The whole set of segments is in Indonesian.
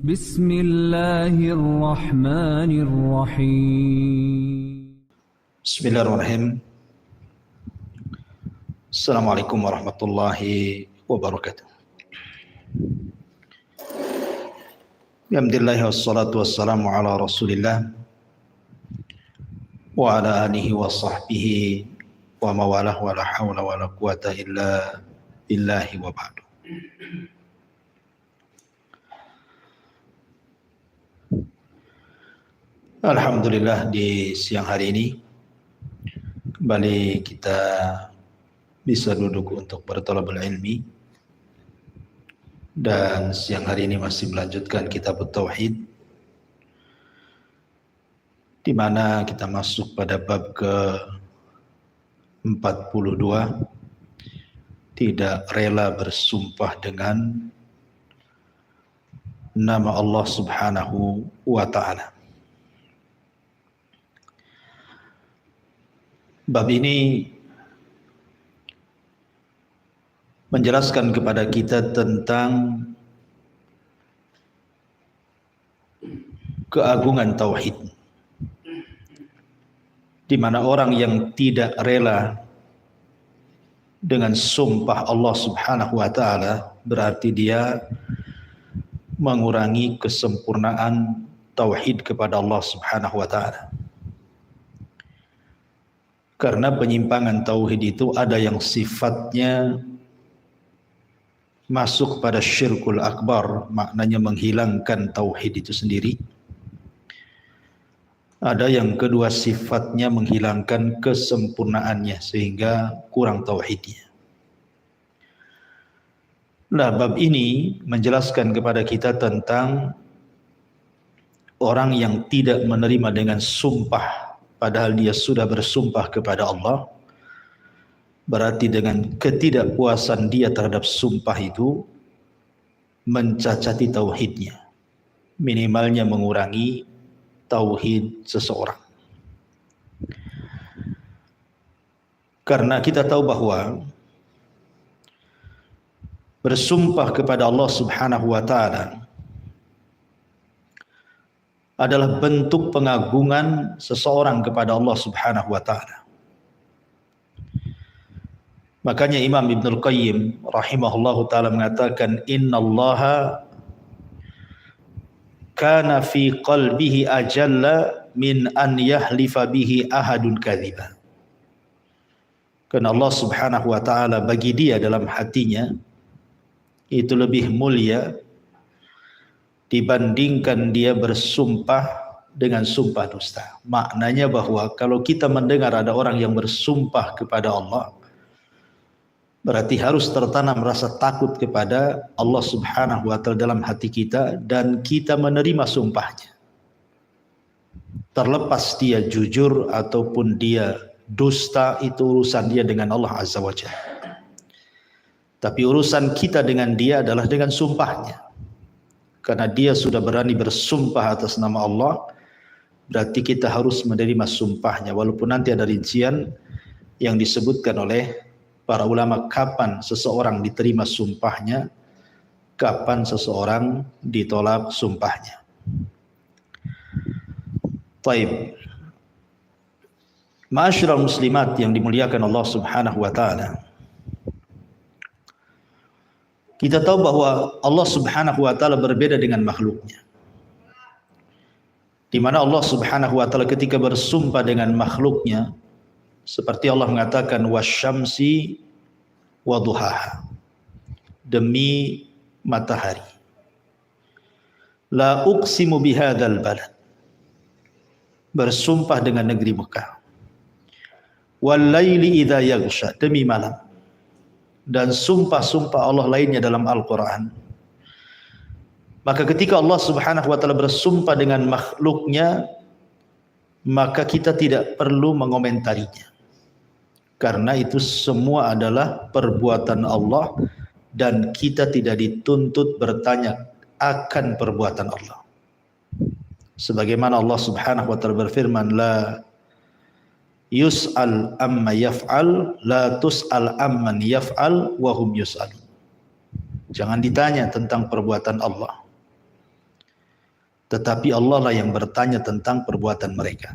بسم الله الرحمن الرحيم. بسم الله الرحمن الرحيم. السلام عليكم ورحمة الله وبركاته. Alhamdulillah wassalatu wassalamu ala rasulillah wa ala alihi wa sahbihi wa mawalah wa la hawla wa la quwata illa billahi wa ba'du. Alhamdulillah di siang hari ini kembali kita bisa duduk untuk berthalabul ilmi, dan siang hari ini masih melanjutkan kitab Tauhid, di mana kita masuk pada bab ke-42, tidak rela bersumpah dengan nama Allah Subhanahu wa ta'ala. Bab ini menjelaskan kepada kita tentang keagungan tauhid, di mana orang yang tidak rela dengan sumpah Allah Subhanahu wa ta'ala berarti dia mengurangi kesempurnaan tauhid kepada Allah Subhanahu wa ta'ala. Karena penyimpangan tauhid itu ada yang sifatnya masuk pada syirkul akbar, maknanya menghilangkan tauhid itu sendiri. Ada yang kedua sifatnya menghilangkan kesempurnaannya sehingga kurang tauhidnya. Nah, bab ini menjelaskan kepada kita tentang orang yang tidak menerima dengan sumpah padahal dia sudah bersumpah kepada Allah, berarti dengan ketidakpuasan dia terhadap sumpah itu mencacati tauhidnya, minimalnya mengurangi tauhid seseorang. Karena kita tahu bahwa bersumpah kepada Allah Subhanahu wa ta'ala adalah bentuk pengagungan seseorang kepada Allah Subhanahu wa ta'ala. Makanya Imam Ibnul Qayyim rahimahullahu ta'ala mengatakan, innallaha kana fi qalbihi ajalla min an yahlifa bihi ahadun kadhiba. Karena Allah Subhanahu wa ta'ala bagi dia dalam hatinya itu lebih mulia dibandingkan dia bersumpah dengan sumpah dusta. Maknanya bahwa kalau kita mendengar ada orang yang bersumpah kepada Allah, berarti harus tertanam rasa takut kepada Allah Subhanahu wa ta'ala dalam hati kita, dan kita menerima sumpahnya. Terlepas dia jujur ataupun dia dusta, itu urusan dia dengan Allah Azza wa Jalla. Tapi urusan kita dengan dia adalah dengan sumpahnya. Karena dia sudah berani bersumpah atas nama Allah, berarti kita harus menerima sumpahnya. Walaupun nanti ada rincian yang disebutkan oleh para ulama kapan seseorang diterima sumpahnya, kapan seseorang ditolak sumpahnya. Taib. Ma'asyiral muslimat yang dimuliakan Allah Subhanahu wa ta'ala, kita tahu bahwa Allah Subhanahu wa ta'ala berbeda dengan makhluknya. Di mana Allah Subhanahu wa ta'ala ketika bersumpah dengan makhluknya, seperti Allah mengatakan wasyamsi wa duhaha, demi matahari, la uqsimu bihadzal balad, bersumpah dengan negeri Mekah, wal laili idza yaghsha, demi malam, dan sumpah-sumpah Allah lainnya dalam Al-Quran. Maka ketika Allah Subhanahu wa ta'ala bersumpah dengan makhluknya, maka kita tidak perlu mengomentarinya, karena itu semua adalah perbuatan Allah dan kita tidak dituntut bertanya akan perbuatan Allah. Sebagaimana Allah Subhanahu wa ta'ala berfirman, la yus'al amma yaf'al la tus'al amman yaf'al wa hum yus'alun. Jangan ditanya tentang perbuatan Allah, tetapi Allah lah yang bertanya tentang perbuatan mereka.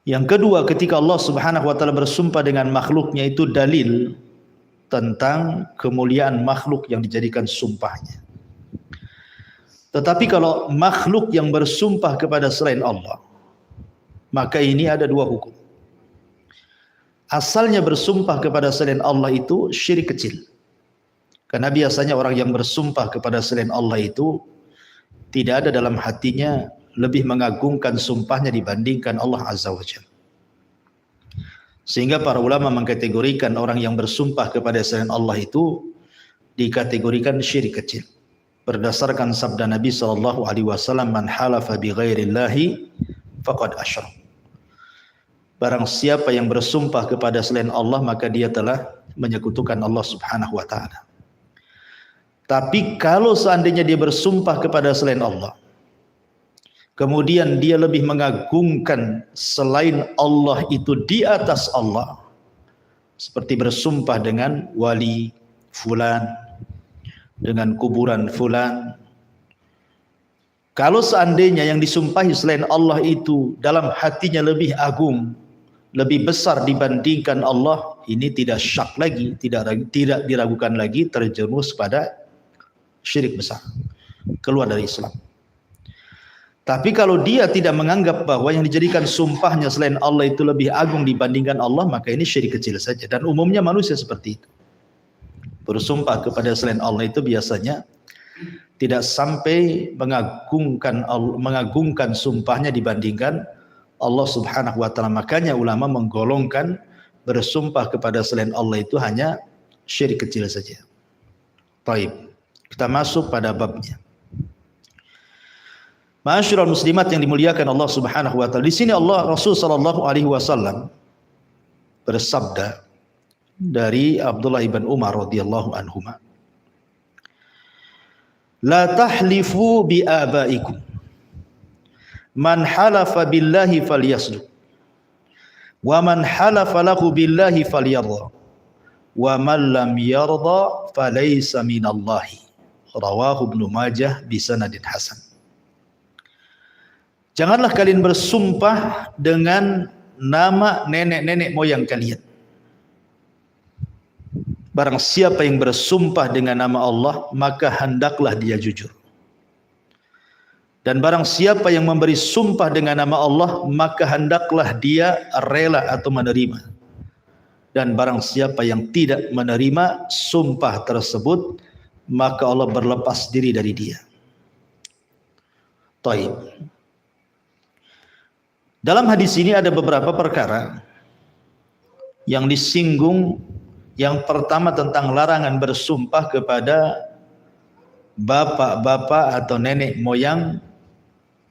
Yang kedua, ketika Allah Subhanahu wa taala bersumpah dengan makhluknya, itu dalil tentang kemuliaan makhluk yang dijadikan sumpahnya. Tetapi kalau makhluk yang bersumpah kepada selain Allah, maka ini ada dua hukum. Asalnya bersumpah kepada selain Allah itu syirik kecil. Karena biasanya orang yang bersumpah kepada selain Allah itu tidak ada dalam hatinya lebih mengagungkan sumpahnya dibandingkan Allah Azza wa Jalla. Sehingga para ulama mengkategorikan orang yang bersumpah kepada selain Allah itu dikategorikan syirik kecil. Berdasarkan sabda Nabi SAW, "Man halafa bi ghairillahi faqad asyrak." Barang siapa yang bersumpah kepada selain Allah, maka dia telah menyekutukan Allah Subhanahu wa taala. Tapi kalau seandainya dia bersumpah kepada selain Allah, kemudian dia lebih mengagungkan selain Allah itu di atas Allah, seperti bersumpah dengan wali fulan, dengan kuburan fulan. Kalau seandainya yang disumpahi selain Allah itu dalam hatinya lebih agung, lebih besar dibandingkan Allah, ini tidak syak lagi, tidak diragukan lagi, terjerumus pada syirik besar, keluar dari Islam. Tapi kalau dia tidak menganggap bahwa yang dijadikan sumpahnya selain Allah itu lebih agung dibandingkan Allah, maka ini syirik kecil saja. Dan umumnya manusia seperti itu. Bersumpah kepada selain Allah itu biasanya tidak sampai mengagungkan sumpahnya dibandingkan Allah Subhanahu wa taala. Makanya ulama menggolongkan bersumpah kepada selain Allah itu hanya syirik kecil saja. Baik. Kita masuk pada babnya. Ma'asyiral muslimat yang dimuliakan Allah Subhanahu wa taala. Di sini Allah Rasul sallallahu alaihi wasallam bersabda dari Abdullah ibn Umar radhiyallahu anhuma, "La tahlifu bi abaikum. Man halafa billahi falyasduq. Wa man halafa lahu billahi falyarda. Wa man lam yarda falaysa minallahi." Rawahu Ibnu Majah bisanadin hasan. Janganlah kalian bersumpah dengan nama nenek-nenek moyang kalian. Barang siapa yang bersumpah dengan nama Allah, maka hendaklah dia jujur. Dan barang siapa yang memberi sumpah dengan nama Allah, maka hendaklah dia rela atau menerima. Dan barang siapa yang tidak menerima sumpah tersebut, maka Allah berlepas diri dari dia. Taib. Dalam hadis ini ada beberapa perkara yang disinggung. Yang pertama tentang larangan bersumpah kepada bapak-bapak atau nenek moyang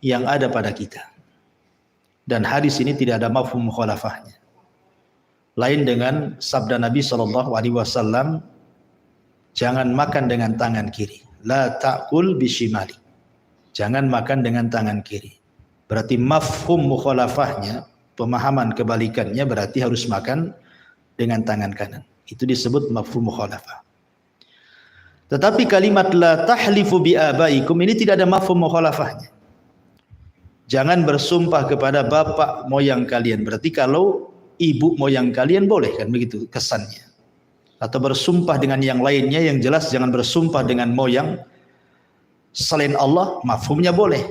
yang ada pada kita. Dan hadis ini tidak ada mafhum mukhalafahnya. Lain dengan sabda Nabi SAW, jangan makan dengan tangan kiri. La ta'kul bishimali. Jangan makan dengan tangan kiri. Berarti mafhum mukhalafahnya, pemahaman kebalikannya berarti harus makan dengan tangan kanan. Itu disebut mafhum mukhalafah. Tetapi kalimat la tahlifu bi abaikum ini tidak ada mafhum mukhalafahnya. Jangan bersumpah kepada bapak moyang kalian. Berarti kalau ibu moyang kalian boleh, kan begitu kesannya. Atau bersumpah dengan yang lainnya, yang jelas jangan bersumpah dengan moyang selain Allah, mafhumnya boleh.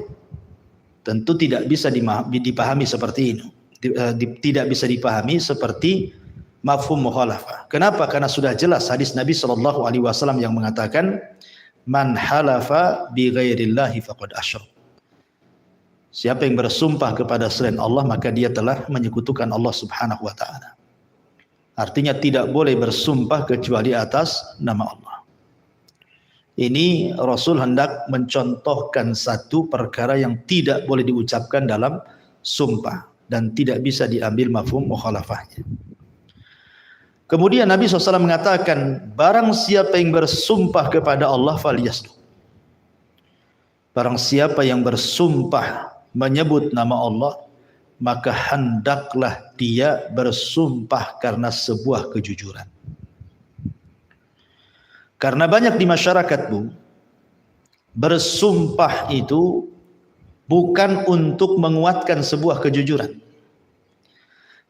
Tentu tidak bisa dipahami seperti ini. Tidak bisa dipahami seperti mafhum mukhalafah. Kenapa? Karena sudah jelas hadis Nabi SAW yang mengatakan, "Man halafa bi ghairillahi faqad asyrak." Siapa yang bersumpah kepada selain Allah, maka dia telah menyekutukan Allah Subhanahu wa taala. Artinya tidak boleh bersumpah kecuali atas nama Allah. Ini Rasul hendak mencontohkan satu perkara yang tidak boleh diucapkan dalam sumpah dan tidak bisa diambil mafhum mukhalafahnya. Kemudian Nabi SAW mengatakan, barang siapa yang bersumpah kepada Allah falyasduq. Barang siapa yang bersumpah menyebut nama Allah, maka hendaklah dia bersumpah karena sebuah kejujuran. Karena banyak di masyarakat, Bu, bersumpah itu bukan untuk menguatkan sebuah kejujuran,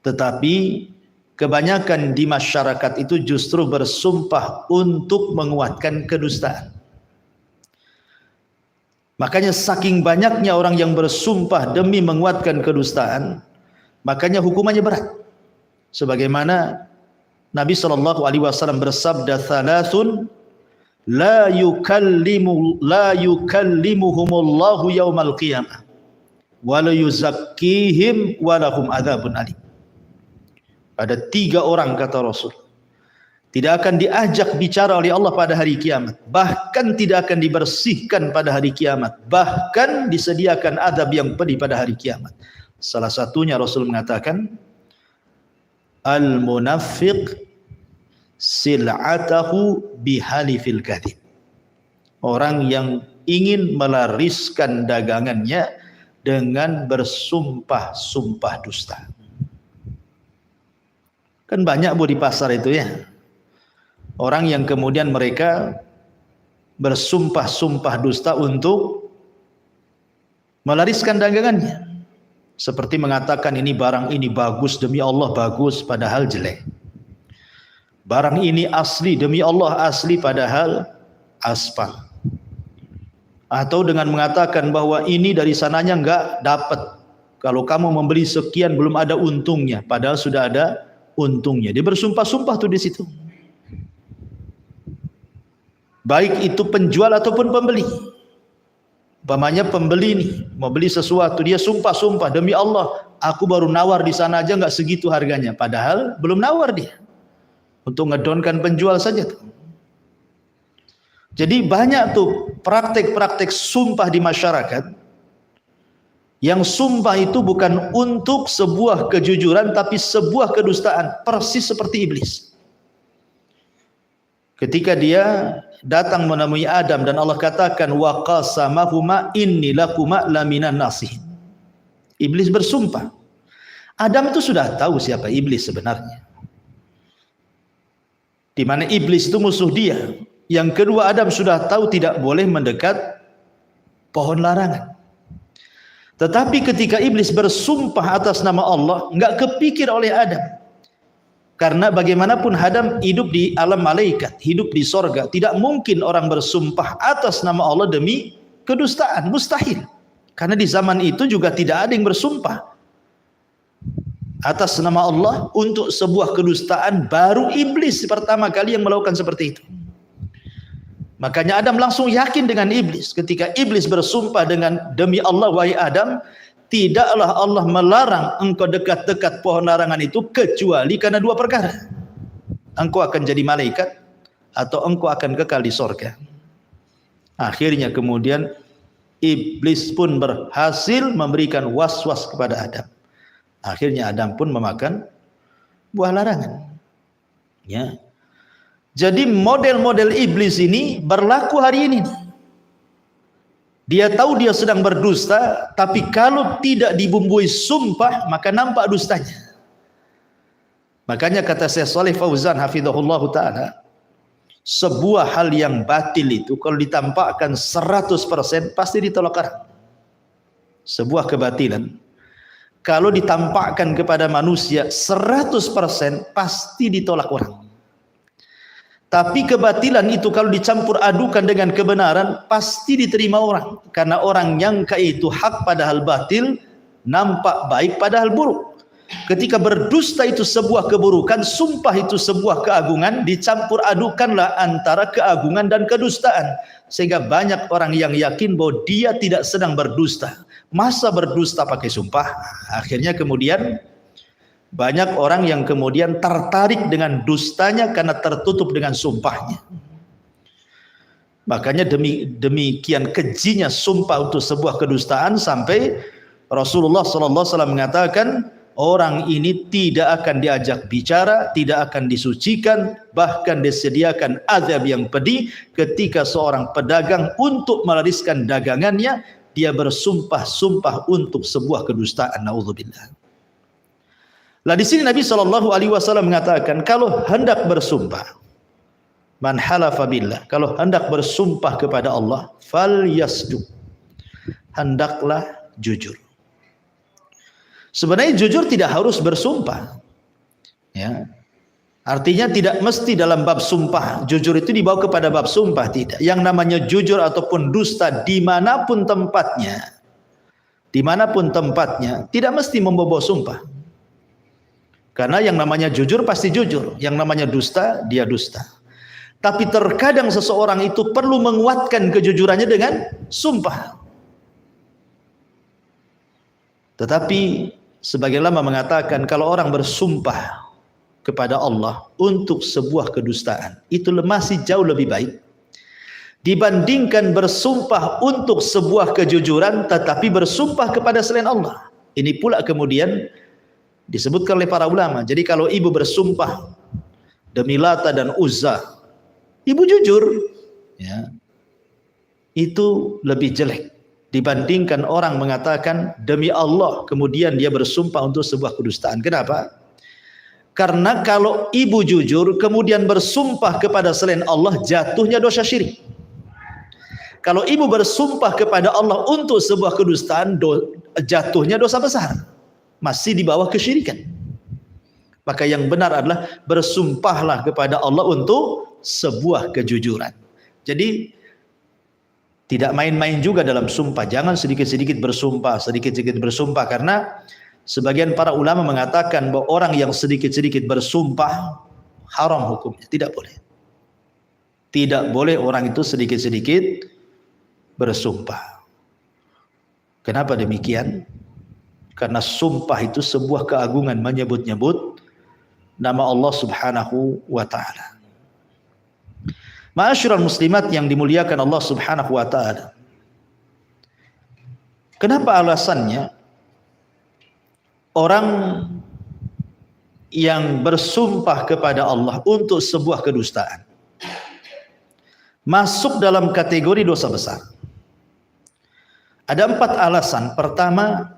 tetapi kebanyakan di masyarakat itu justru bersumpah untuk menguatkan kedustaan. Makanya saking banyaknya orang yang bersumpah demi menguatkan kedustaan, makanya hukumannya berat. Sebagaimana Nabi SAW bersabda, "Thalathun la yukallimuhumullahu yaumal qiyamah wa la yuzakkihim wa lahum adzabun alim." Ada 3 orang, kata Rasul, tidak akan diajak bicara oleh Allah pada hari kiamat, bahkan tidak akan dibersihkan pada hari kiamat, bahkan disediakan azab yang pedih pada hari kiamat. Salah satunya Rasul mengatakan, al-munafiq sil'atahu bihalifil kadhib. Orang yang ingin melariskan dagangannya dengan bersumpah-sumpah dusta. Kan banyak Bu di pasar itu ya, orang yang kemudian mereka bersumpah-sumpah dusta untuk melariskan dagangannya. Seperti mengatakan ini barang ini bagus, demi Allah bagus, padahal jelek. Barang ini asli, demi Allah asli, padahal aspal. Atau dengan mengatakan bahwa ini dari sananya enggak dapat. Kalau kamu membeli sekian belum ada untungnya, padahal sudah ada untungnya. Dia bersumpah-sumpah tuh di situ. Baik itu penjual ataupun pembeli. Umpamanya pembeli nih mau beli sesuatu, dia sumpah-sumpah, demi Allah aku baru nawar di sana aja nggak segitu harganya, padahal belum nawar dia, untuk ngedonkan penjual saja tuh. Jadi banyak tuh praktek-praktek sumpah di masyarakat, yang sumpah itu bukan untuk sebuah kejujuran tapi sebuah kedustaan, persis seperti iblis. Ketika dia datang menemui Adam dan Allah katakan wa qasamahuma inni lakuma laminan nasihin. Iblis bersumpah. Adam itu sudah tahu siapa iblis sebenarnya. Di mana iblis itu musuh dia. Yang kedua, Adam sudah tahu tidak boleh mendekat pohon larangan. Tetapi ketika iblis bersumpah atas nama Allah, enggak kepikir oleh Adam. Karena bagaimanapun Adam hidup di alam malaikat, hidup di sorga. Tidak mungkin orang bersumpah atas nama Allah demi kedustaan, mustahil. Karena di zaman itu juga tidak ada yang bersumpah atas nama Allah untuk sebuah kedustaan. Baru iblis pertama kali yang melakukan seperti itu. Makanya Adam langsung yakin dengan iblis. Ketika iblis bersumpah dengan demi Allah, wahai Adam, tidaklah Allah melarang engkau dekat-dekat pohon larangan itu kecuali karena 2 perkara. Engkau akan jadi malaikat atau engkau akan kekal di sorga. Akhirnya kemudian iblis pun berhasil memberikan was-was kepada Adam. Akhirnya Adam pun memakan buah larangan. Ya. Jadi model-model iblis ini berlaku hari ini. Dia tahu dia sedang berdusta, tapi kalau tidak dibumbui sumpah, maka nampak dustanya. Makanya kata Syekh Shalih Fauzan hafizahullah ta'ala, sebuah hal yang batil itu kalau ditampakkan 100% pasti ditolak orang. Sebuah kebatilan kalau ditampakkan kepada manusia 100% pasti ditolak orang. Tapi kebatilan itu kalau dicampur adukan dengan kebenaran pasti diterima orang. Karena orang nyangka itu hak padahal batil, nampak baik padahal buruk. Ketika berdusta itu sebuah keburukan, sumpah itu sebuah keagungan, dicampur adukanlah antara keagungan dan kedustaan. Sehingga banyak orang yang yakin bahwa dia tidak sedang berdusta. Masa berdusta pakai sumpah? Akhirnya kemudian banyak orang yang kemudian tertarik dengan dustanya karena tertutup dengan sumpahnya. Makanya demikian kejinya sumpah untuk sebuah kedustaan sampai Rasulullah SAW mengatakan orang ini tidak akan diajak bicara, tidak akan disucikan, bahkan disediakan azab yang pedih ketika seorang pedagang untuk melariskan dagangannya dia bersumpah-sumpah untuk sebuah kedustaan. Nauzubillah. Lah di sini Nabi SAW mengatakan kalau hendak bersumpah Man halafa billah, kalau hendak bersumpah kepada Allah, falyasduq, hendaklah jujur. Sebenarnya jujur tidak harus bersumpah, ya. Artinya tidak mesti dalam bab sumpah jujur itu dibawa kepada bab sumpah, tidak. Yang namanya jujur ataupun dusta dimanapun tempatnya, tidak mesti membawa sumpah. Karena yang namanya jujur pasti jujur, yang namanya dusta dia dusta. Tapi terkadang seseorang itu perlu menguatkan kejujurannya dengan sumpah. Tetapi sebagian ulama mengatakan kalau orang bersumpah kepada Allah untuk sebuah kedustaan, itu masih jauh lebih baik dibandingkan bersumpah untuk sebuah kejujuran tetapi bersumpah kepada selain Allah. Ini pula kemudian disebutkan oleh para ulama. Jadi kalau ibu bersumpah demi Lata dan Uzza, ibu jujur, ya, itu lebih jelek dibandingkan orang mengatakan demi Allah kemudian dia bersumpah untuk sebuah kedustaan. Kenapa? Karena kalau ibu jujur kemudian bersumpah kepada selain Allah, jatuhnya dosa syirik. Kalau ibu bersumpah kepada Allah untuk sebuah kedustaan, jatuhnya dosa besar, masih di bawah kesyirikan. Maka yang benar adalah bersumpahlah kepada Allah untuk sebuah kejujuran. Jadi tidak main-main juga dalam sumpah. Jangan sedikit-sedikit bersumpah, karena sebagian para ulama mengatakan bahwa orang yang sedikit-sedikit bersumpah haram hukumnya, tidak boleh. Tidak boleh orang itu sedikit-sedikit bersumpah. Kenapa demikian? Karena sumpah itu sebuah keagungan, menyebut-nyebut nama Allah Subhanahu wa taala. Ma'asyiral muslimat yang dimuliakan Allah Subhanahu wa taala. Kenapa alasannya orang yang bersumpah kepada Allah untuk sebuah kedustaan masuk dalam kategori dosa besar? Ada 4 alasan. Pertama,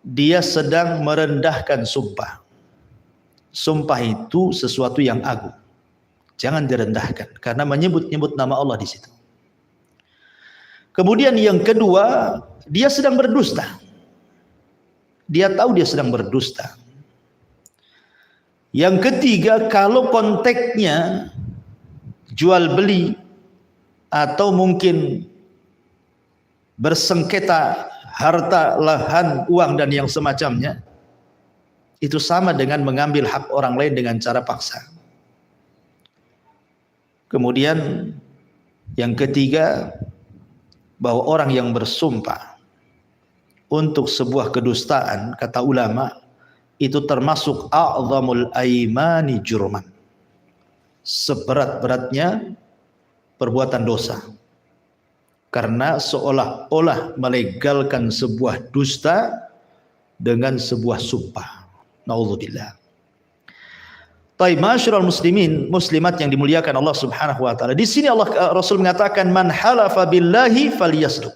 dia sedang merendahkan sumpah. Sumpah itu sesuatu yang agung, jangan direndahkan karena menyebut-nyebut nama Allah di situ. Kemudian yang kedua, dia sedang berdusta. Dia tahu dia sedang berdusta. Yang ketiga, kalau konteksnya jual beli atau mungkin bersengketa harta, lahan, uang dan yang semacamnya, itu sama dengan mengambil hak orang lain dengan cara paksa. Kemudian yang ketiga, bahwa orang yang bersumpah untuk sebuah kedustaan, kata ulama, itu termasuk a'zamul aimani jurman, seberat-beratnya perbuatan dosa, karena seolah-olah melegalkan sebuah dusta dengan sebuah sumpah. Naudzubillah. Taib, ma'asyiral muslimin muslimat yang dimuliakan Allah Subhanahu wa taala. Di sini Rasul mengatakan man halafa billahi falyasduq.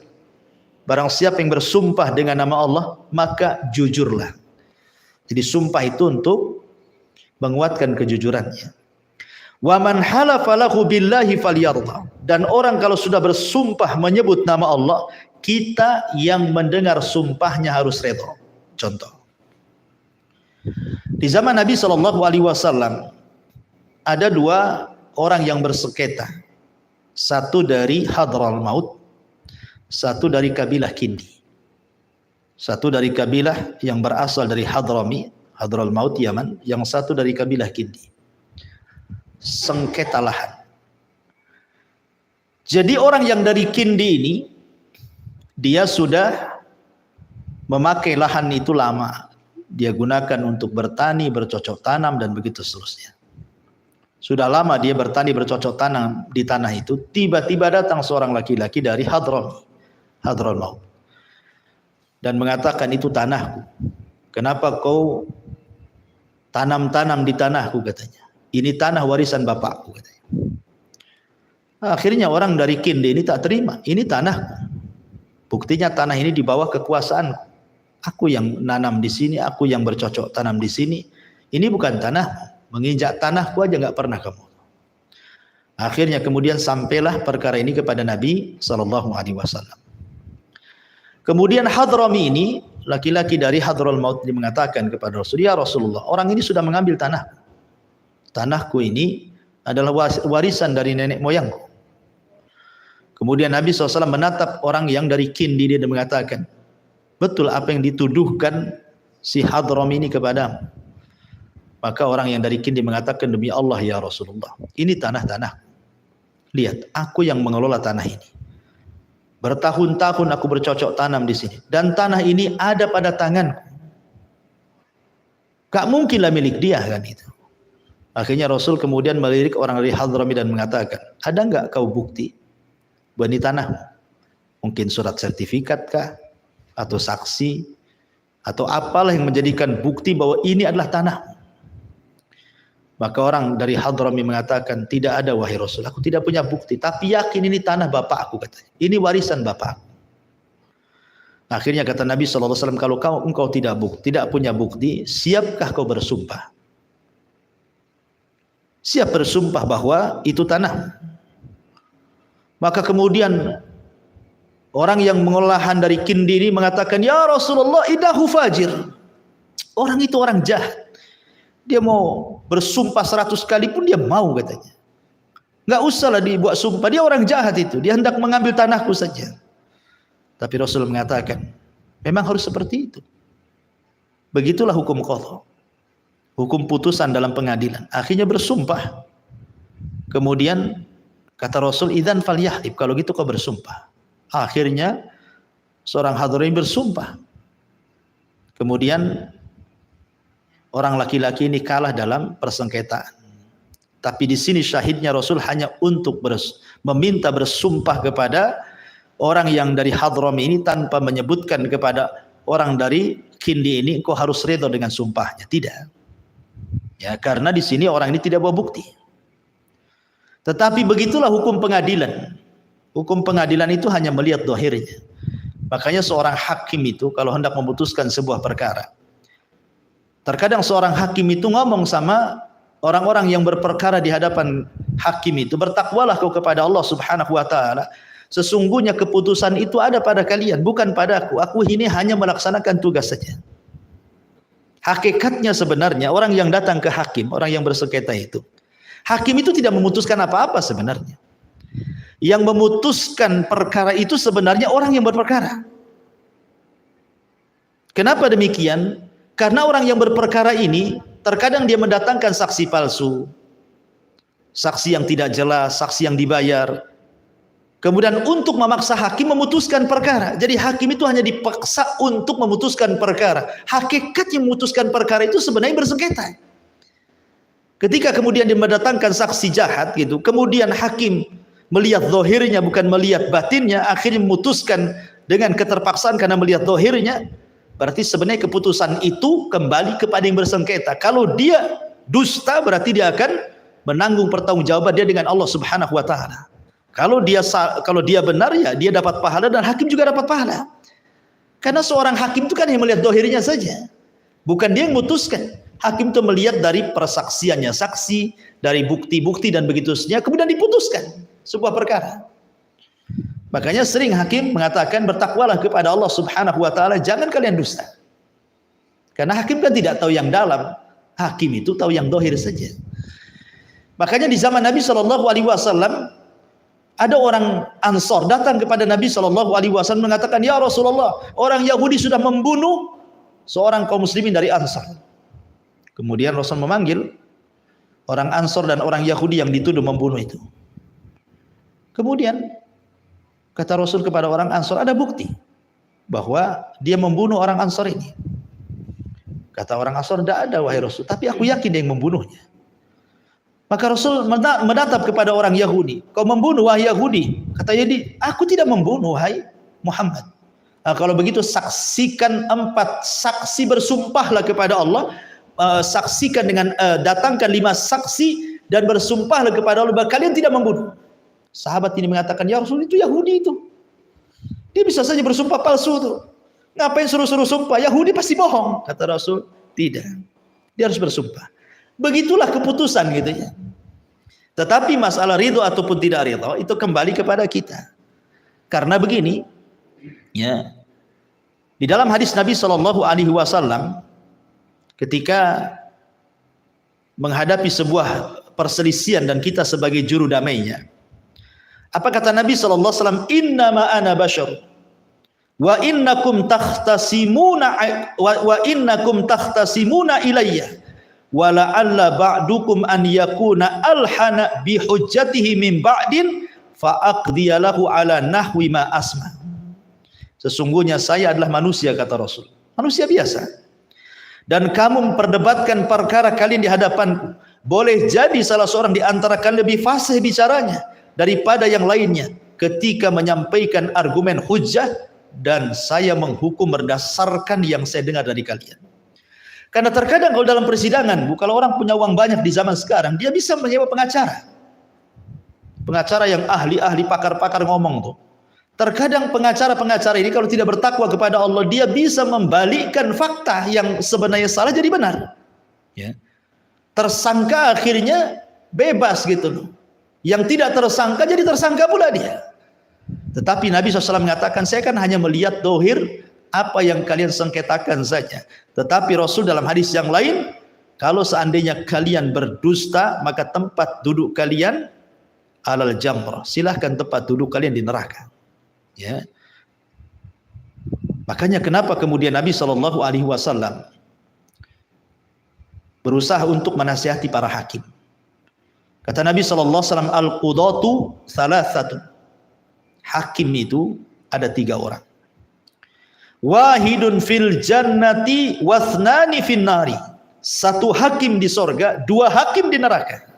Barang siapa yang bersumpah dengan nama Allah, maka jujurlah. Jadi sumpah itu untuk menguatkan kejujurannya. Wa man halafa lahu billahi falyarda. Dan orang kalau sudah bersumpah menyebut nama Allah, kita yang mendengar sumpahnya harus redha. Contoh, di zaman Nabi SAW ada 2 orang yang bersengketa, satu dari Hadral Maut, satu dari kabilah Kindi. Satu dari kabilah yang berasal dari Hadral Maut Yaman, yang satu dari kabilah Kindi. Sengketa lahan. Jadi orang yang dari Kindi ini, dia sudah memakai lahan itu lama. Dia gunakan untuk bertani, bercocok tanam dan begitu seterusnya. Sudah lama dia bertani, bercocok tanam di tanah itu. Tiba-tiba datang seorang laki-laki dari Hadral Maut dan mengatakan, itu tanahku. Kenapa kau tanam-tanam di tanahku, katanya. Ini tanah warisan bapakku, katanya. Akhirnya orang dari Kindi ini tak terima. Ini tanahku. Buktinya tanah ini di bawah kekuasaanku. Aku yang nanam di sini, aku yang bercocok tanam di sini. Ini bukan tanah. Menginjak tanahku aja nggak pernah kamu. Akhirnya kemudian sampailah perkara ini kepada Nabi SAW. Kemudian Hadrami ini, laki-laki dari Hadral Maut, ini mengatakan kepada Rasul, ya Rasulullah, orang ini sudah mengambil tanahku ini adalah warisan dari nenek moyangku. Kemudian Nabi SAW menatap orang yang dari Kindi, dia mengatakan, betul apa yang dituduhkan si Hadrami ini kepadamu? Maka orang yang dari Kindi mengatakan, demi Allah ya Rasulullah, ini tanah-tanah. Lihat, aku yang mengelola tanah ini. Bertahun-tahun aku bercocok tanam di sini, dan tanah ini ada pada tanganku. Gak mungkinlah milik dia kan itu. Akhirnya Rasul kemudian melirik orang dari Hadrami dan mengatakan, ada enggak kau bukti bahwa ini tanahmu? Mungkin surat sertifikat kah? Atau saksi? Atau apalah yang menjadikan bukti bahwa ini adalah tanahmu? Maka orang dari Hadrami mengatakan, tidak ada wahai Rasul, aku tidak punya bukti, tapi yakin ini tanah bapakku, katanya. Ini warisan bapakku. Akhirnya kata Nabi SAW, kalau engkau tidak punya bukti, siapkah kau bersumpah? Siap bersumpah bahwa itu tanah. Maka kemudian orang yang mengolahan dari Kindi ini mengatakan, ya Rasulullah, innahu fajir. Orang itu orang jahat. Dia mau bersumpah 100 kali pun dia mau, katanya. Enggak usahlah dibuat sumpah, dia orang jahat itu. Dia hendak mengambil tanahku saja. Tapi Rasul mengatakan, memang harus seperti itu. Begitulah hukum qadha. Hukum putusan dalam pengadilan. Akhirnya bersumpah. Kemudian kata Rasul, idzan falyahlib, kalau gitu kau bersumpah. Akhirnya seorang Hadrami bersumpah. Kemudian orang laki-laki ini kalah dalam persengketaan. Tapi di sini syahidnya Rasul hanya untuk meminta bersumpah kepada orang yang dari Hadrami ini tanpa menyebutkan kepada orang dari Kindi ini, kau harus redha dengan sumpahnya. Tidak. Ya, karena di sini orang ini tidak bawa bukti. Tetapi begitulah hukum pengadilan. Hukum pengadilan itu hanya melihat zahirnya. Makanya seorang hakim itu kalau hendak memutuskan sebuah perkara, terkadang seorang hakim itu ngomong sama orang-orang yang berperkara di hadapan hakim itu, bertakwalah kau kepada Allah Subhanahu wa taala. Sesungguhnya keputusan itu ada pada kalian, bukan padaku. Aku ini hanya melaksanakan tugas saja. Hakikatnya sebenarnya orang yang datang ke hakim, orang yang bersengketa itu, hakim itu tidak memutuskan apa-apa sebenarnya. Yang memutuskan perkara itu sebenarnya orang yang berperkara. Kenapa demikian? Karena orang yang berperkara ini terkadang dia mendatangkan saksi palsu, saksi yang tidak jelas, saksi yang dibayar. Kemudian untuk memaksa hakim memutuskan perkara. Jadi hakim itu hanya dipaksa untuk memutuskan perkara. Hakikat yang memutuskan perkara itu sebenarnya bersengketa. Ketika kemudian dia mendatangkan saksi jahat gitu, kemudian hakim melihat zahirnya bukan melihat batinnya, akhirnya memutuskan dengan keterpaksaan karena melihat zahirnya. Berarti sebenarnya keputusan itu kembali kepada yang bersengketa. Kalau dia dusta berarti dia akan menanggung pertanggungjawaban dia dengan Allah Subhanahu wa taala. Kalau dia benar ya dia dapat pahala dan hakim juga dapat pahala. Karena seorang hakim itu kan yang melihat zahirnya saja. Bukan dia yang memutuskan. Hakim itu melihat dari persaksiannya saksi, dari bukti-bukti dan begitu seterusnya, kemudian diputuskan sebuah perkara. Makanya sering hakim mengatakan bertakwalah kepada Allah Subhanahu wa taala, jangan kalian dusta. Karena hakim kan tidak tahu yang dalam, hakim itu tahu yang zahir saja. Makanya di zaman Nabi SAW ada orang Ansor datang kepada Nabi SAW mengatakan, ya Rasulullah, orang Yahudi sudah membunuh seorang kaum muslimin dari Ansor. Kemudian Rasul memanggil orang Ansor dan orang Yahudi yang dituduh membunuh itu. Kemudian kata Rasul kepada orang Ansor, ada bukti bahwa dia membunuh orang Ansor ini. Kata orang Ansor, tidak ada wahai Rasul, tapi aku yakin dia yang membunuhnya. Maka Rasul menatap kepada orang Yahudi, kau membunuh wahai Yahudi? Kata Yahudi, aku tidak membunuh wahai Muhammad. Nah, kalau begitu saksikan 4 saksi, bersumpahlah kepada Allah, saksikan dengan datangkan 5 saksi dan bersumpahlah kepada Allah bahwa kalian tidak membunuh. Sahabat ini mengatakan, ya Rasul, itu Yahudi itu. Dia bisa saja bersumpah palsu itu. Ngapain suruh-suruh sumpah? Yahudi pasti bohong. Kata Rasul, tidak. Dia harus bersumpah. Begitulah keputusan gitu ya. Tetapi masalah ridho ataupun tidak ridho itu kembali kepada kita. Karena begini, ya, di dalam hadis Nabi Shallallahu Alaihi Wasallam ketika menghadapi sebuah perselisihan dan kita sebagai juru damainya, apa kata Nabi Shallallahu Alaihi Wasallam? Innama ana bashar wa innakum takhtasimuna ilayya wa la'alla ba'dukum an yakuna alhana bi hujjatihi min ba'din fa aqdiya lahu ala nahwi ma asma. Sesungguhnya saya adalah manusia, kata Rasul, manusia biasa, dan kamu memperdebatkan perkara kalian di hadapanku. Boleh jadi salah seorang di antara kalian lebih fasih bicaranya daripada yang lainnya ketika menyampaikan argumen hujjah, dan saya menghukum berdasarkan yang saya dengar dari kalian. Karena terkadang kalau dalam persidangan, kalau orang punya uang banyak di zaman sekarang, dia bisa menyewa pengacara yang ahli-ahli, pakar-pakar ngomong tuh. Terkadang pengacara-pengacara ini kalau tidak bertakwa kepada Allah, dia bisa membalikkan fakta yang sebenarnya salah jadi benar. Ya. Tersangka akhirnya bebas gitu loh. Yang tidak tersangka jadi tersangka pula dia. Tetapi Nabi SAW mengatakan, saya kan hanya melihat dohir apa yang kalian sengketakan saja. Tetapi Rasul dalam hadis yang lain, kalau seandainya kalian berdusta, maka tempat duduk kalian alal jamrah, silahkan tempat duduk kalian di neraka. Ya. Makanya kenapa kemudian Nabi Shallallahu Alaihi Wasallam berusaha untuk menasihati para hakim. Kata Nabi Shallallahu Alaihi Wasallam, al-qudatu salasatun. Hakim itu ada 3 orang. Wahidun fil jannati wathnani fin nari. 1 hakim di sorga, 2 hakim di neraka.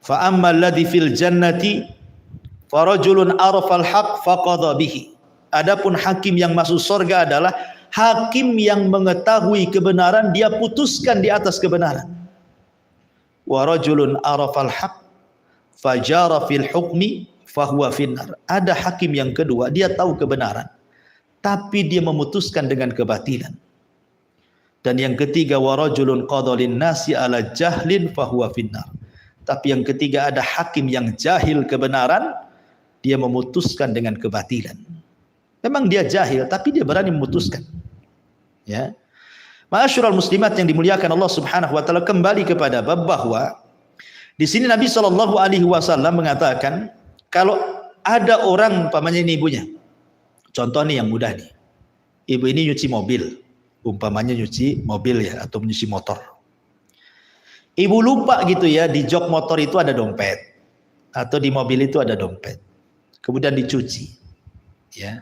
Fa ammal ladzi fil jannati farajulun arafal haq faqadha bihi. Adapun hakim yang masuk surga adalah hakim yang mengetahui kebenaran, dia putuskan di atas kebenaran. Wa rajulun arafal haq fajara fil hukmi fahuwa finnar. Ada hakim yang kedua, dia tahu kebenaran tapi dia memutuskan dengan kebatilan. Dan yang ketiga, wa rajulun qadha lin nasi ala jahlin fahuwa finnar. Tapi yang ketiga, ada hakim yang jahil kebenaran, dia memutuskan dengan kebatilan. Memang dia jahil, tapi dia berani memutuskan. Ya, ma'asyiral muslimat yang dimuliakan Allah Subhanahu Wa Taala, kembali kepada bab bahwa di sini Nabi Shallallahu Alaihi Wasallam mengatakan, kalau ada orang, umpamanya ini ibunya, contoh nih yang mudah nih, ibu ini nyuci mobil, umpamanya nyuci mobil ya, atau nyuci motor. Ibu lupa gitu ya, di jok motor itu ada dompet, atau di mobil itu ada dompet. Kemudian dicuci. Ya.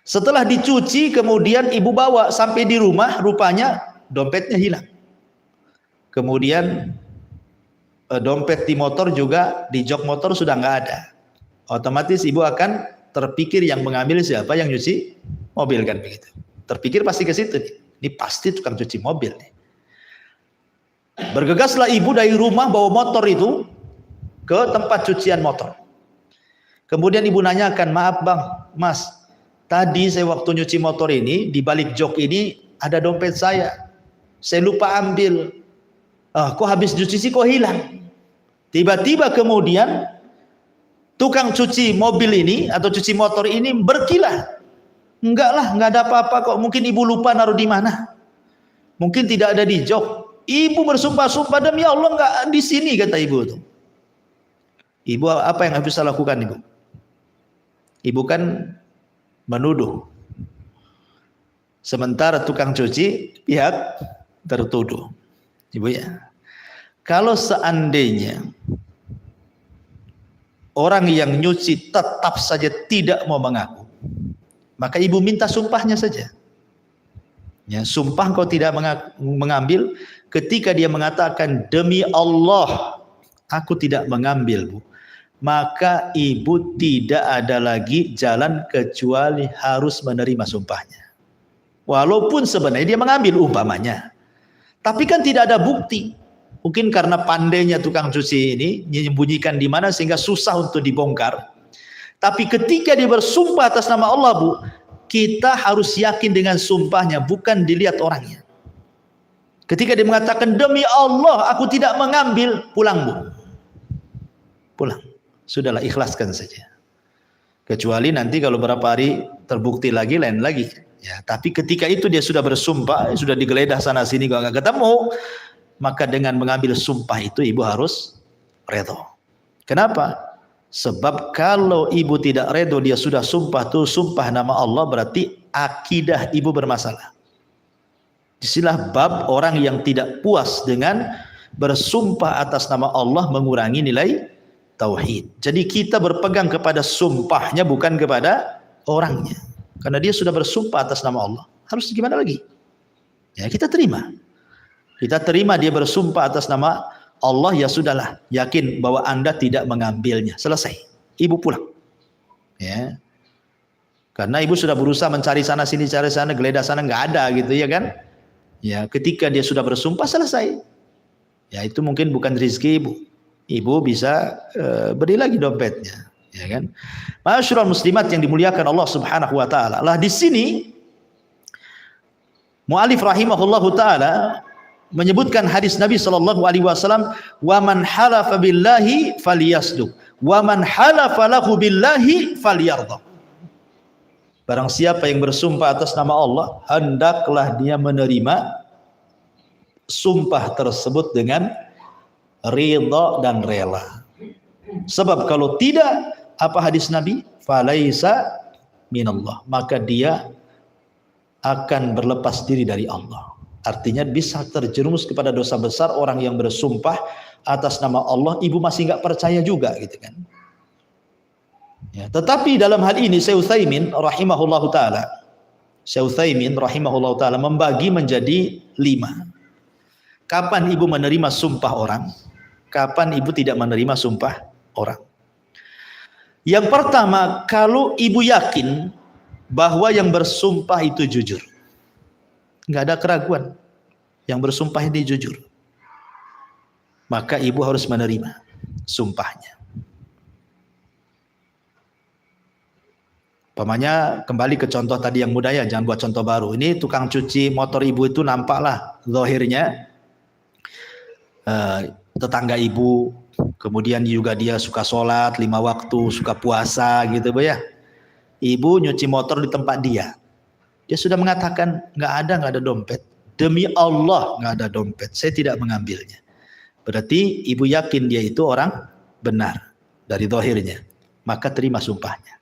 Setelah dicuci, kemudian ibu bawa sampai di rumah, rupanya dompetnya hilang. Kemudian dompet di motor juga, di jok motor sudah nggak ada. Otomatis ibu akan terpikir yang mengambil siapa? Yang nyuci mobil, kan begitu. Terpikir pasti ke situ nih. Ini pasti tukang cuci mobil nih. Bergegaslah ibu dari rumah bawa motor itu ke tempat cucian motor. Kemudian ibu nanyakan, maaf bang, mas, tadi saya waktu nyuci motor ini, di balik jok ini ada dompet saya lupa ambil. Kok habis cuci sih kok hilang? Tiba-tiba kemudian tukang cuci mobil ini atau cuci motor ini berkilah. Enggak lah, enggak ada apa-apa kok. Mungkin ibu lupa naruh di mana. Mungkin tidak ada di jok. Ibu bersumpah-sumpah, demi Allah enggak di sini, kata ibu itu. Ibu apa yang harus lakukan ibu? Ibu kan menuduh. Sementara tukang cuci pihak tertuduh. Ibu ya. Kalau seandainya orang yang nyuci tetap saja tidak mau mengaku, maka ibu minta sumpahnya saja. Ya, sumpah kau tidak mengambil. Ketika dia mengatakan demi Allah aku tidak mengambil, Bu, maka ibu tidak ada lagi jalan kecuali harus menerima sumpahnya. Walaupun sebenarnya dia mengambil umpamanya, tapi kan tidak ada bukti. Mungkin karena pandainya tukang cuci ini menyembunyikan di mana sehingga susah untuk dibongkar. Tapi ketika dia bersumpah atas nama Allah, Bu, kita harus yakin dengan sumpahnya, bukan dilihat orangnya. Ketika dia mengatakan demi Allah aku tidak mengambil, pulang Bu. pulang. Sudahlah, ikhlaskan saja. Kecuali nanti kalau beberapa hari terbukti lagi, lain lagi. Ya, tapi ketika itu dia sudah bersumpah, sudah digeledah sana sini kok nggak ketemu, maka dengan mengambil sumpah itu ibu harus redho. Kenapa? Sebab kalau ibu tidak redho, dia sudah sumpah tuh, sumpah nama Allah, berarti akidah ibu bermasalah. Disinilah bab orang yang tidak puas dengan bersumpah atas nama Allah mengurangi nilai tauhid. Jadi kita berpegang kepada sumpahnya, bukan kepada orangnya. Karena dia sudah bersumpah atas nama Allah. Harus gimana lagi? Ya, kita terima. Kita terima dia bersumpah atas nama Allah, ya sudahlah. Yakin bahwa Anda tidak mengambilnya. Selesai. Ibu pulang. Ya. Karena ibu sudah berusaha mencari sana sini, cari sana, geledah sana, nggak ada gitu ya kan? Ya, ketika dia sudah bersumpah, selesai. Ya, itu mungkin bukan rezeki ibu. Ibu bisa beri lagi dompetnya, ya kan? Ma'asyiral muslimat yang dimuliakan Allah Subhanahu wa taala. Lah di sini muallif rahimahullahu taala menyebutkan hadis Nabi sallallahu alaihi wasallam, "Wa man halafa billahi falyasduq, wa man halafa lahu billahi falyardha." Barang siapa yang bersumpah atas nama Allah, hendaklah dia menerima sumpah tersebut dengan ridha dan rela. Sebab kalau tidak, apa hadis Nabi? Falaisa minallah, maka dia akan berlepas diri dari Allah. Artinya bisa terjerumus kepada dosa besar orang yang bersumpah atas nama Allah, ibu masih nggak percaya juga gitu kan. Ya, tetapi dalam hal ini Syekh Utsaimin rahimahullahu taala, membagi menjadi 5. Kapan ibu menerima sumpah orang? Kapan ibu tidak menerima sumpah orang? Yang pertama, kalau ibu yakin bahwa yang bersumpah itu jujur, nggak ada keraguan, yang bersumpah ini jujur, maka ibu harus menerima sumpahnya. Umpamanya kembali ke contoh tadi yang mudah ya, jangan buat contoh baru. Ini tukang cuci motor ibu itu nampaklah zahirnya tetangga ibu, kemudian juga dia suka sholat 5 waktu, suka puasa gitu Bu ya. Ibu nyuci motor di tempat dia. Dia sudah mengatakan nggak ada dompet. Demi Allah nggak ada dompet, saya tidak mengambilnya. Berarti ibu yakin dia itu orang benar dari zahirnya, maka terima sumpahnya.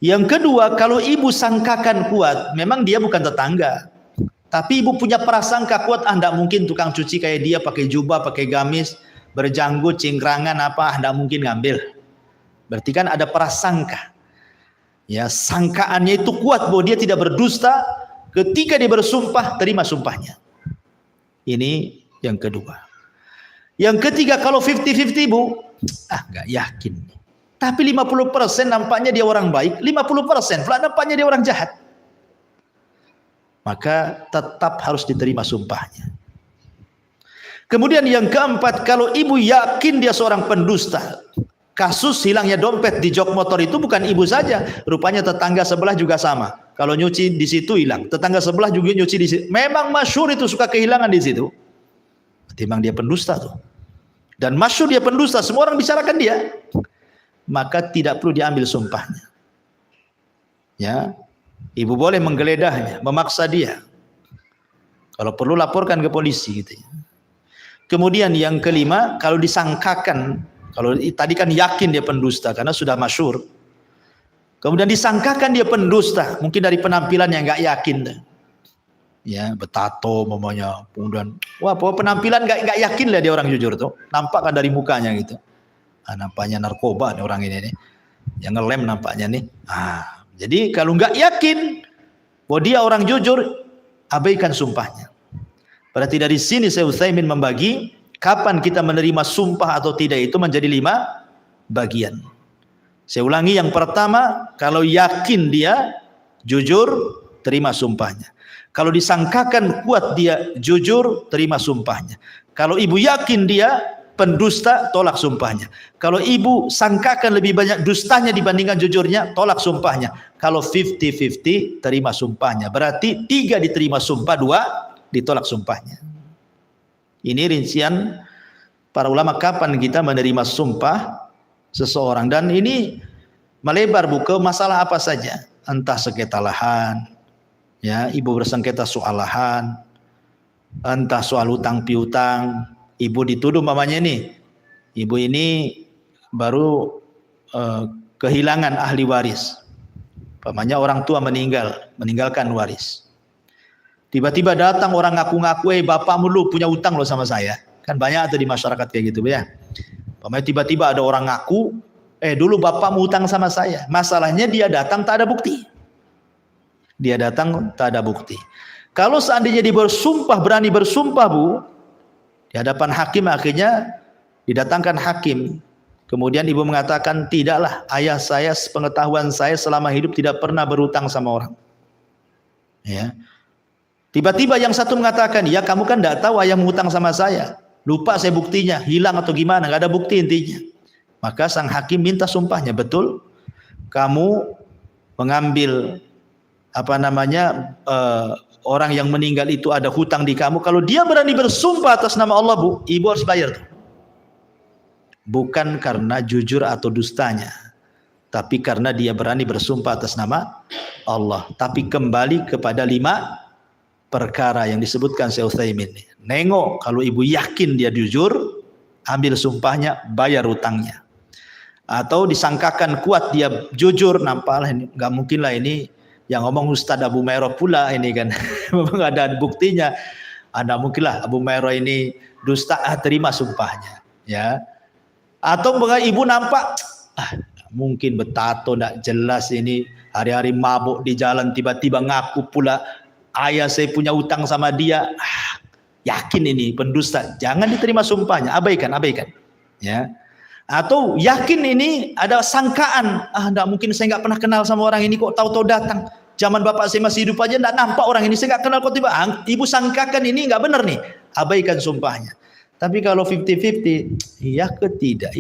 Yang kedua, kalau ibu sangkakan kuat, memang dia bukan tetangga, tapi ibu punya prasangka kuat, enggak mungkin tukang cuci kayak dia pakai jubah, pakai gamis, berjanggut, cingkrangan apa, enggak mungkin ngambil. Berarti kan ada prasangka. Ya, sangkaannya itu kuat bahwa dia tidak berdusta. Ketika dia bersumpah, terima sumpahnya. Ini yang kedua. Yang ketiga, kalau 50-50 Bu, enggak yakin. Tapi 50% nampaknya dia orang baik, 50% nampaknya dia orang jahat. Maka tetap harus diterima sumpahnya. Kemudian yang keempat, kalau ibu yakin dia seorang pendusta, kasus hilangnya dompet di jok motor itu bukan ibu saja, rupanya tetangga sebelah juga sama. Kalau nyuci di situ hilang, tetangga sebelah juga nyuci di situ. Memang masyhur itu suka kehilangan di situ. Memang dia pendusta tuh. Dan masyhur dia pendusta, semua orang bicarakan dia. Maka tidak perlu diambil sumpahnya. Ya, ibu boleh menggeledahnya, memaksa dia. Kalau perlu laporkan ke polisi gitu ya. Kemudian yang kelima, kalau disangkakan, kalau tadi kan yakin dia pendusta karena sudah masyhur. Kemudian disangkakan dia pendusta, mungkin dari penampilan yang nggak yakin. Ya, betato mamanya, kemudian wah, penampilan nggak yakin lah dia orang jujur tuh. Nampak kan dari mukanya gitu. Nampaknya narkoba nih orang ini nih, yang ngelem nampaknya nih. Jadi kalau nggak yakin bahwa dia orang jujur, abaikan sumpahnya. Berarti dari sini Syekh Utsaimin membagi kapan kita menerima sumpah atau tidak itu menjadi 5 bagian. Saya ulangi, yang pertama, kalau yakin dia jujur, terima sumpahnya. Kalau disangkakan kuat dia jujur, terima sumpahnya. Kalau ibu yakin dia pendusta, tolak sumpahnya. Kalau ibu sangkakan lebih banyak dustanya dibandingkan jujurnya, tolak sumpahnya. Kalau 50-50, terima sumpahnya. Berarti 3 diterima sumpah, 2 ditolak sumpahnya. Ini rincian para ulama, kapan kita menerima sumpah seseorang? Dan ini melebar ke masalah apa saja, entah sengketa lahan, ya, ibu bersengketa soal lahan, entah soal hutang piutang, ibu dituduh mamanya nih, ibu ini baru kehilangan ahli waris, mamanya orang tua meninggalkan waris. Tiba-tiba datang orang ngaku-ngaku, bapakmu lu punya utang lo sama saya. Kan banyak tuh di masyarakat kayak gitu ya. Tiba-tiba ada orang ngaku, dulu bapakmu utang sama saya. Masalahnya dia datang tak ada bukti. Kalau seandainya dia berani bersumpah Bu, di hadapan hakim, akhirnya didatangkan hakim. Kemudian ibu mengatakan, tidaklah, ayah saya sepengetahuan saya selama hidup tidak pernah berutang sama orang. Ya. Tiba-tiba yang satu mengatakan, ya kamu kan tidak tahu ayah mengutang sama saya. Lupa saya buktinya, hilang atau gimana, nggak ada bukti intinya. Maka sang hakim minta sumpahnya, betul kamu mengambil orang yang meninggal itu ada hutang di kamu. Kalau dia berani bersumpah atas nama Allah Bu, ibu harus bayar tuh. Bukan karena jujur atau dustanya, tapi karena dia berani bersumpah atas nama Allah. Tapi kembali kepada 5 perkara yang disebutkan Syekh Utsaimin. Nengok, kalau ibu yakin dia jujur, ambil sumpahnya, bayar utangnya. Atau disangkakan kuat dia jujur, nampaklah nggak mungkin lah ini yang ngomong Ustadz Abu Mairo pula ini kan. Memang ada buktinya. Anda mungkinlah Abu Mairo ini dusta, terima sumpahnya, ya. Atau ibu nampak mungkin betato nggak jelas ini, hari-hari mabuk di jalan, tiba-tiba ngaku pula ayah saya punya utang sama dia, yakin ini pendusta, jangan diterima sumpahnya, abaikan, ya. Atau yakin ini ada sangkaan, enggak mungkin, saya nggak pernah kenal sama orang ini, kok tahu-tahu datang, zaman bapak saya masih hidup aja enggak nampak orang ini, saya nggak kenal, kok tiba ibu sangkakan ini nggak benar nih, abaikan sumpahnya. Tapi kalau 50-50, iya ke tidak,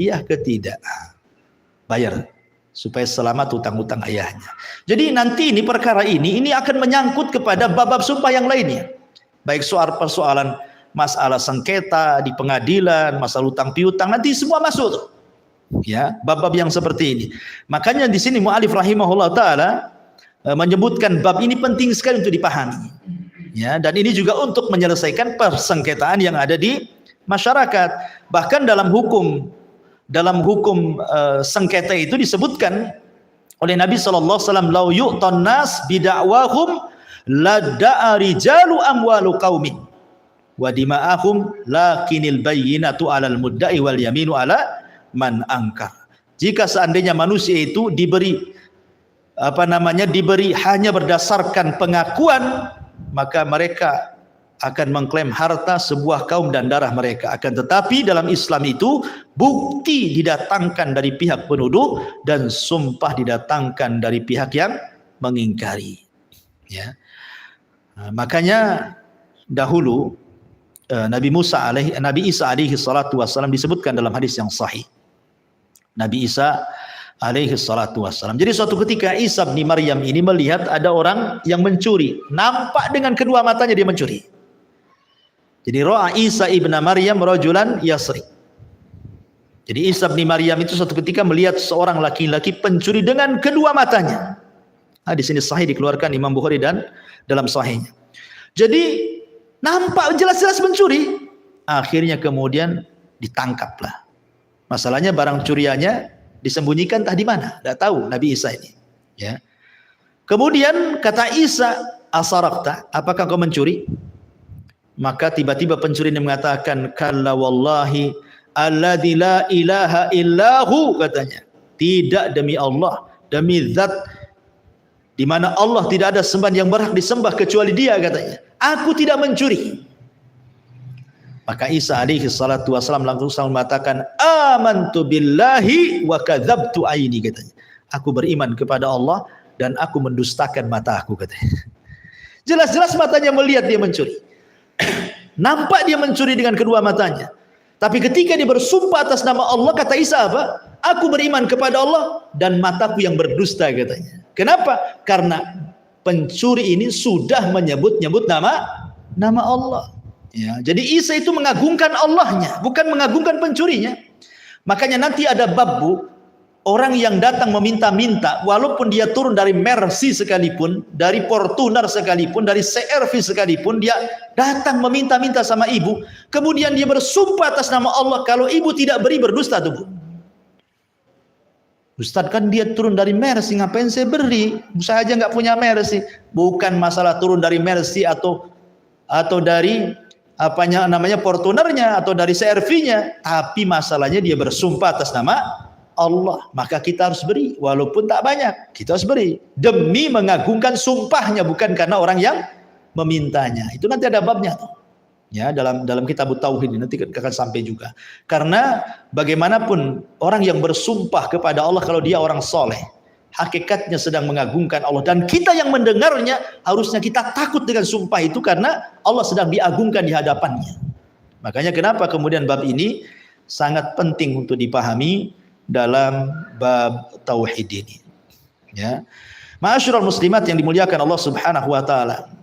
bayar supaya selamat utang-utang ayahnya. Jadi nanti ini perkara ini akan menyangkut kepada bab-bab sumpah yang lainnya. Baik soal persoalan masalah sengketa di pengadilan, masalah utang piutang, nanti semua masuk. Ya, bab-bab yang seperti ini. Makanya di sini mu'alif rahimahullah taala menyebutkan bab ini penting sekali untuk dipahami. Ya, dan ini juga untuk menyelesaikan persengketaan yang ada di masyarakat. Bahkan dalam hukum sengketa itu disebutkan oleh Nabi sallallahu alaihi wasallam, lau yu'tan nas bida'wahum lada'a rijalu amwalu qaumin wa dima'ahum lakinil bayyinatu 'alal mudda'i wal yaminu 'ala man angkar. Jika seandainya manusia itu diberi hanya berdasarkan pengakuan, maka mereka akan mengklaim harta sebuah kaum dan darah mereka. Akan tetapi dalam Islam itu bukti didatangkan dari pihak penuduh dan sumpah didatangkan dari pihak yang mengingkari. Ya. Makanya dahulu Nabi Isa alaihi salatu wassalam disebutkan dalam hadis yang sahih. Nabi Isa alaihi salatu wassalam. Jadi suatu ketika Isa bin Maryam ini melihat ada orang yang mencuri. Nampak dengan kedua matanya dia mencuri. Jadi ro'a Isa ibn Maryam rajulan yasri. Jadi Isa bin Maryam itu suatu ketika melihat seorang laki-laki pencuri dengan kedua matanya. Di sini sahih dikeluarkan Imam Bukhari dan dalam sahihnya. Jadi nampak jelas-jelas mencuri. Akhirnya kemudian ditangkaplah. Masalahnya barang curiannya disembunyikan entah di mana, tidak tahu Nabi Isa ini. Ya. Kemudian kata Isa, asarakta, apakah kau mencuri? Maka tiba-tiba pencuri ini mengatakan, kalla wallahi alladzi la ilaha illahu, katanya. Tidak, demi Allah, demi zat di mana Allah tidak ada sembahan yang berhak disembah kecuali Dia, katanya. Aku tidak mencuri. Maka Isa alaihi salatu wasallam langsung mengatakan, amantu billahi wa kadzabtu aini, katanya. Aku beriman kepada Allah dan aku mendustakan mataku, katanya. Jelas-jelas matanya melihat dia mencuri. Nampak dia mencuri dengan kedua matanya. Tapi ketika dia bersumpah atas nama Allah, kata Isa apa? Aku beriman kepada Allah dan mataku yang berdusta, katanya. Kenapa? Karena pencuri ini sudah menyebut-nyebut nama Allah. Ya, jadi Isa itu mengagungkan Allahnya, bukan mengagungkan pencurinya. Makanya nanti ada bab, Bu, orang yang datang meminta-minta, walaupun dia turun dari Mercy sekalipun, dari Fortuner sekalipun, dari CR-V sekalipun, dia datang meminta-minta sama ibu, kemudian dia bersumpah atas nama Allah, kalau ibu tidak beri, berdusta tuh, Bu. Ustaz, kan dia turun dari Mercy, ngapain saya beri? Saya aja nggak punya Mercy. Bukan masalah turun dari Mercy atau dari apanya namanya Fortunernya atau dari CR-V-nya, tapi masalahnya dia bersumpah atas nama Allah, maka kita harus beri walaupun tak banyak, kita harus beri demi mengagungkan sumpahnya, bukan karena orang yang memintanya. Itu nanti ada babnya tuh. Ya, dalam kitab tauhid nanti akan sampai juga. Karena bagaimanapun orang yang bersumpah kepada Allah, kalau dia orang soleh, hakikatnya sedang mengagungkan Allah, dan kita yang mendengarnya harusnya kita takut dengan sumpah itu karena Allah sedang diagungkan di hadapannya. Makanya kenapa kemudian bab ini sangat penting untuk dipahami dalam bab tauhid ini. Ya. Ma'asyiral muslimat yang dimuliakan Allah Subhanahu wa taala.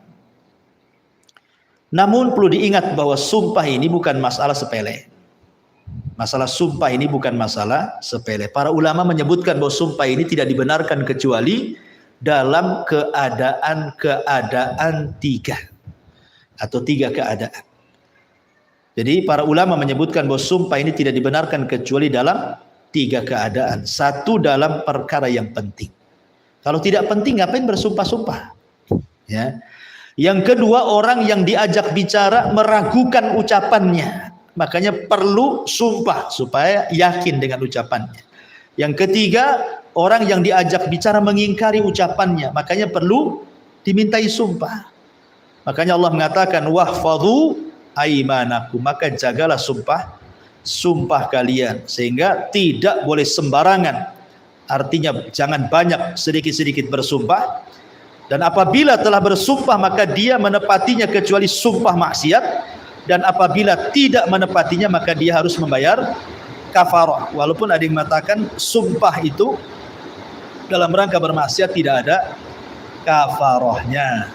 Namun perlu diingat bahwa sumpah ini bukan masalah sepele. Masalah sumpah ini bukan masalah sepele. Para ulama menyebutkan bahwa sumpah ini tidak dibenarkan kecuali dalam keadaan tiga, atau tiga keadaan. Jadi para ulama menyebutkan bahwa sumpah ini tidak dibenarkan kecuali dalam tiga keadaan. Satu, dalam perkara yang penting. Kalau tidak penting ngapain bersumpah-sumpah? Ya. Yang kedua, orang yang diajak bicara meragukan ucapannya, makanya perlu sumpah supaya yakin dengan ucapannya. Yang ketiga, orang yang diajak bicara mengingkari ucapannya, makanya perlu dimintai sumpah. Makanya Allah mengatakan wahfadhu aimanakum, maka jagalah sumpah kalian, sehingga tidak boleh sembarangan. Artinya jangan banyak, sedikit-sedikit bersumpah. Dan apabila telah bersumpah maka dia menepatinya kecuali sumpah maksiat, dan apabila tidak menepatinya maka dia harus membayar kafarah. Walaupun ada yang mengatakan sumpah itu dalam rangka bermaksiat tidak ada kafarahnya.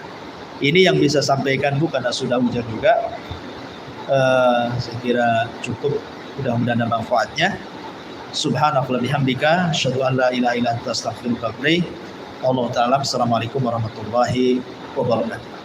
Ini yang bisa sampaikan, Bu, karena sudah hujan juga. Saya kira cukup, mudah-mudahan ada manfaatnya. Subhanallah bihamdika, asyhadu an la ilaha illa anta astaghfiruka wa atubu ilaik. Allah Ta'ala. Assalamualaikum warahmatullahi wabarakatuh.